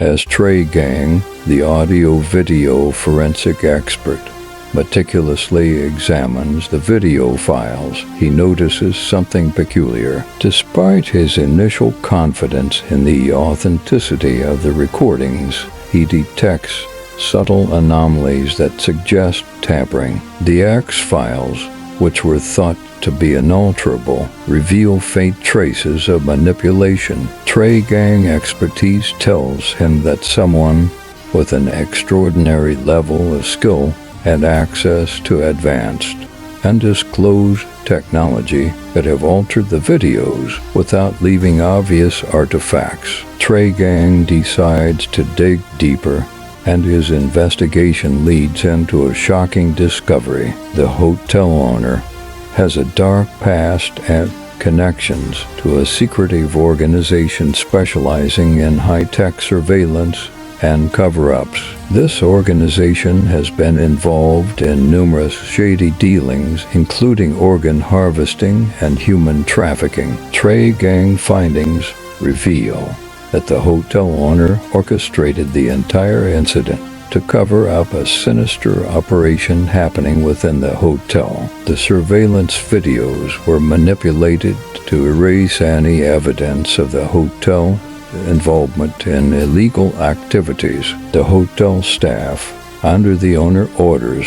As Trey Gang, the audio-video forensic expert, meticulously examines the video files, he notices something peculiar. Despite his initial confidence in the authenticity of the recordings, he detects subtle anomalies that suggest tampering. The X files, which were thought to be unalterable, reveal faint traces of manipulation. Trey Gang expertise tells him that someone with an extraordinary level of skill had access to advanced, undisclosed technology that have altered the videos without leaving obvious artifacts. Trey Gang decides to dig deeper, and his investigation leads him to a shocking discovery. The hotel owner has a dark past and connections to a secretive organization specializing in high-tech surveillance and cover-ups. This organization has been involved in numerous shady dealings, including organ harvesting and human trafficking. Trey Gang findings reveal that the hotel owner orchestrated the entire incident to cover up a sinister operation happening within the hotel. The surveillance videos were manipulated to erase any evidence of the hotel involvement in illegal activities. The hotel staff, under the owner orders,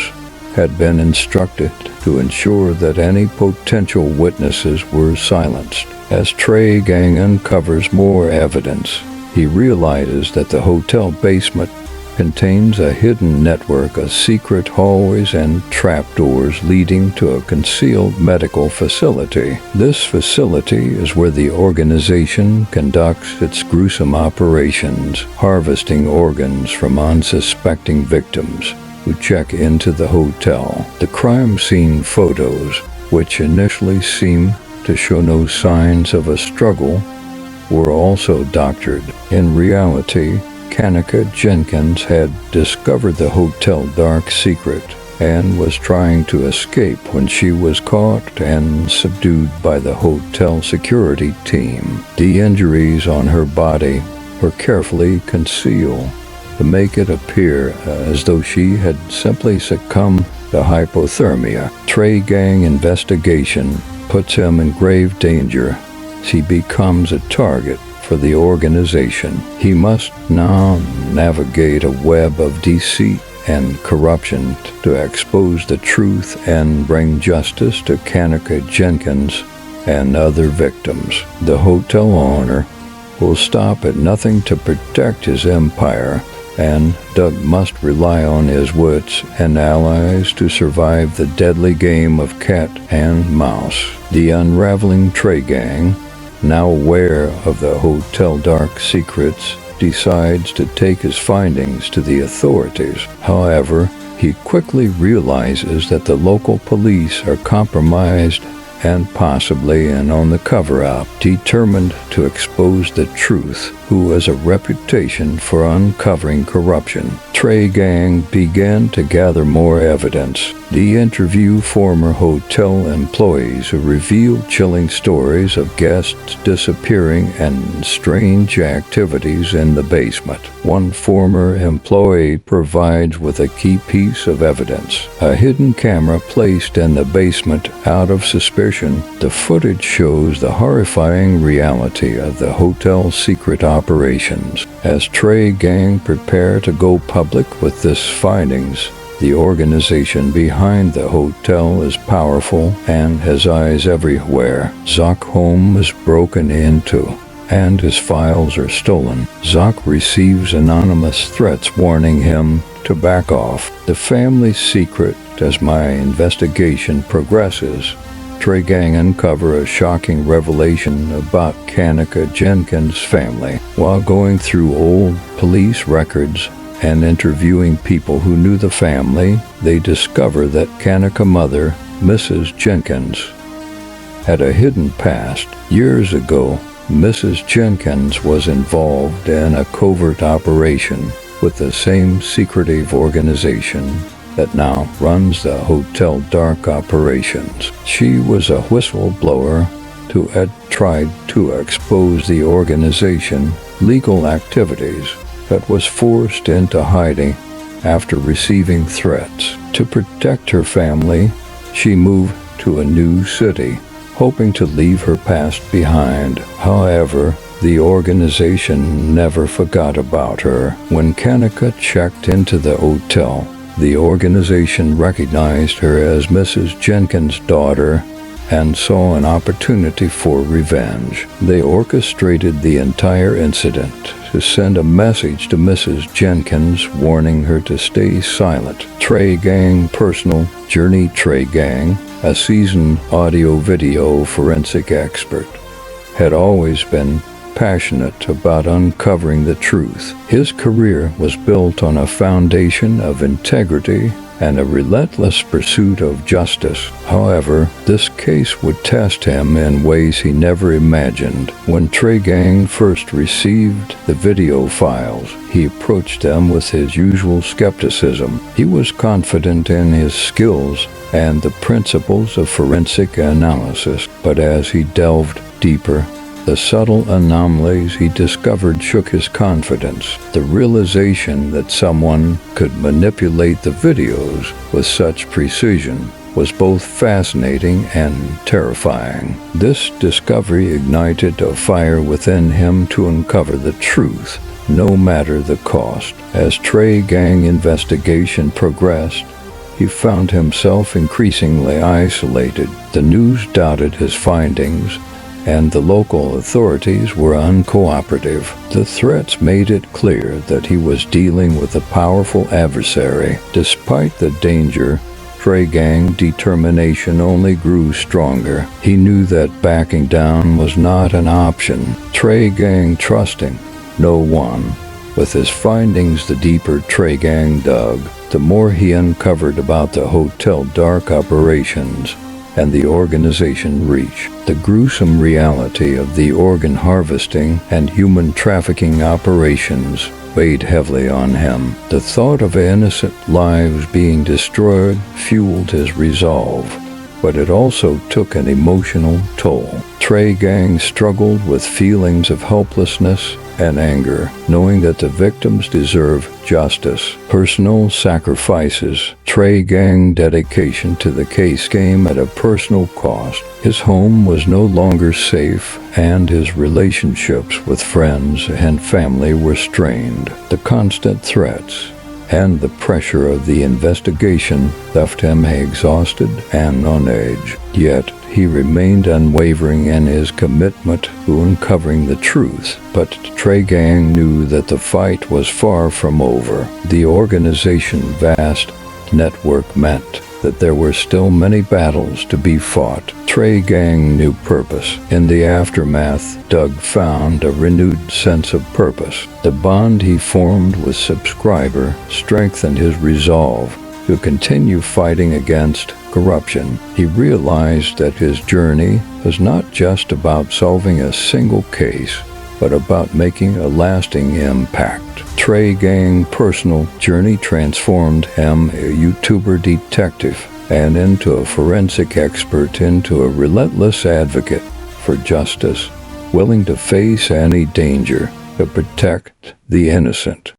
had been instructed to ensure that any potential witnesses were silenced. As Trey Gang uncovers more evidence, he realizes that the hotel basement contains a hidden network of secret hallways and trapdoors leading to a concealed medical facility. This facility is where the organization conducts its gruesome operations, harvesting organs from unsuspecting victims who check into the hotel. The crime scene photos, which initially seem to show no signs of a struggle, were also doctored. In reality, KENNEKA Jenkins had discovered the hotel dark secret and was trying to escape when she was caught and subdued by the hotel security team. The injuries on her body were carefully concealed to make it appear as though she had simply succumbed to hypothermia. Trey Gang investigation puts him in grave danger as he becomes a target for the organization. He must now navigate a web of deceit and corruption to expose the truth and bring justice to KENNEKA Jenkins and other victims. The hotel owner will stop at nothing to protect his empire, and Doug must rely on his wits and allies to survive the deadly game of cat and mouse. The unraveling Trey Gang, now aware of the hotel dark secrets, decides to take his findings to the authorities. However, he quickly realizes that the local police are compromised and possibly in on the cover-up. Determined to expose the truth, who has a reputation for uncovering corruption, Trey Gang began to gather more evidence. They interview former hotel employees who reveal chilling stories of guests disappearing and strange activities in the basement. One former employee provides with a key piece of evidence: a hidden camera placed in the basement out of suspicion. The footage shows the horrifying reality of the hotel's secret operations. As Trey Gang prepare to go public with this findings, the organization behind the hotel is powerful and has eyes everywhere. Zock's home is broken into, and his files are stolen. Zock receives anonymous threats warning him to back off. The family's secret. As my investigation progresses, Trey Gang uncover a shocking revelation about KENNEKA Jenkins' family. While going through old police records and interviewing people who knew the family, they discover that KENNEKA mother, Mrs. Jenkins, had a hidden past. Years ago, Mrs. Jenkins was involved in a covert operation with the same secretive organization that now runs the hotel dark operations. She was a whistleblower who had tried to expose the organization's legal activities but was forced into hiding after receiving threats. To protect her family, she moved to a new city, hoping to leave her past behind. However, the organization never forgot about her. When KENNEKA checked into the hotel, the organization recognized her as Mrs. Jenkins' daughter and saw an opportunity for revenge. They orchestrated the entire incident to send a message to Mrs. Jenkins warning her to stay silent. Trey Gang Personal Journey. Trey Gang, a seasoned audio-video forensic expert, had always been passionate about uncovering the truth. His career was built on a foundation of integrity and a relentless pursuit of justice. However, this case would test him in ways he never imagined. When Trey Gang first received the video files, he approached them with his usual skepticism. He was confident in his skills and the principles of forensic analysis, but as he delved deeper, the subtle anomalies he discovered shook his confidence. The realization that someone could manipulate the videos with such precision was both fascinating and terrifying. This discovery ignited a fire within him to uncover the truth, no matter the cost. As Trey Gang investigation progressed, he found himself increasingly isolated. The news doubted his findings, and the local authorities were uncooperative. The threats made it clear that he was dealing with a powerful adversary. Despite the danger, Trey Gang's determination only grew stronger. He knew that backing down was not an option. Trey Gang trusting no one. With his findings, the deeper Trey Gang dug, the more he uncovered about the hotel dark operations and the organization reach. The gruesome reality of the organ harvesting and human trafficking operations weighed heavily on him. The thought of innocent lives being destroyed fueled his resolve, but it also took an emotional toll. Trey Gang struggled with feelings of helplessness and anger, knowing that the victims deserve justice. Personal sacrifices. Trey Gang dedication to the case came at a personal cost. His home was no longer safe, and his relationships with friends and family were strained. The constant threats and the pressure of the investigation left him exhausted and on edge. Yet he remained unwavering in his commitment to uncovering the truth. But Trey Gang knew that the fight was far from over. The organization's vast network meant that there were still many battles to be fought. Trey Gang knew purpose. In the aftermath, Doug found a renewed sense of purpose. The bond he formed with subscriber strengthened his resolve to continue fighting against corruption. He realized that his journey was not just about solving a single case, but about making a lasting impact. Trey Gang Personal Journey transformed him, a YouTuber detective, and into a forensic expert, into a relentless advocate for justice, willing to face any danger to protect the innocent.